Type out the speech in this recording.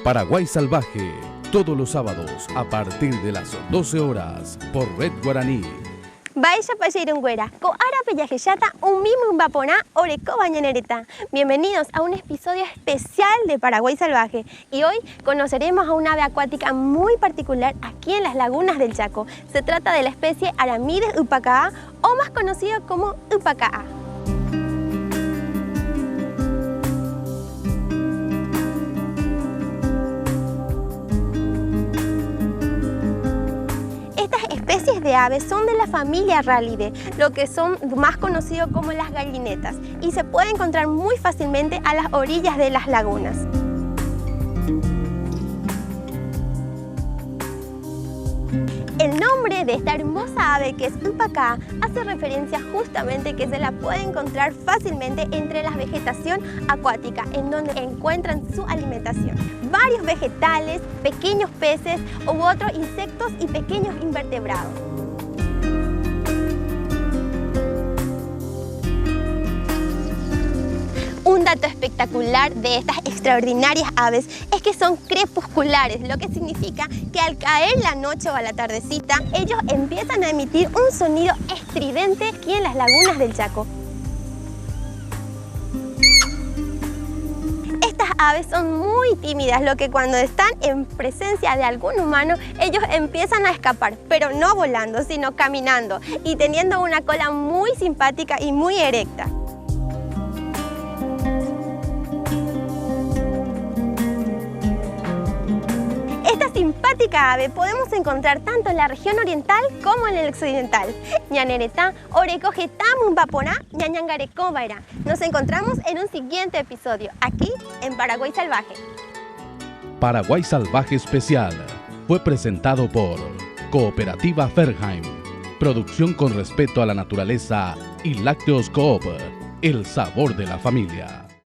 Paraguay Salvaje, todos los sábados a partir de las 12 horas por Red Guaraní. Vaya Payirungüera, Coara Pellajeyata, un mismo Mbaponá, Oreco Bañanereta. Bienvenidos a un episodio especial de Paraguay Salvaje. Y hoy conoceremos a una ave acuática muy particular aquí en las lagunas del Chaco. Se trata de la especie Aramides upacaa, o más conocido como upacaa. Especies de aves son de la familia Rallide, lo que son más conocidos como las gallinetas, y se puede encontrar muy fácilmente a las orillas de las lagunas. El nombre de esta hermosa ave, que es upacaa, hace referencia justamente que se la puede encontrar fácilmente entre la vegetación acuática, en donde encuentran su alimentación. Varios vegetales, pequeños peces u otros insectos y pequeños invertebrados. Un dato espectacular de estas extraordinarias aves es que son crepusculares, lo que significa que al caer la noche o a la tardecita, ellos empiezan a emitir un sonido estridente aquí en las lagunas del Chaco. Estas aves son muy tímidas, lo que cuando están en presencia de algún humano, ellos empiezan a escapar, pero no volando, sino caminando y teniendo una cola muy simpática y muy erecta. Esta simpática ave podemos encontrar tanto en la región oriental como en el occidental. Ñaneretá, Orecojetá, Mumbaponá, Ñañangarecobaira. Nos encontramos en un siguiente episodio, aquí en Paraguay Salvaje. Paraguay Salvaje Especial fue presentado por Cooperativa Ferheim, producción con respeto a la naturaleza, y Lácteos Coop, el sabor de la familia.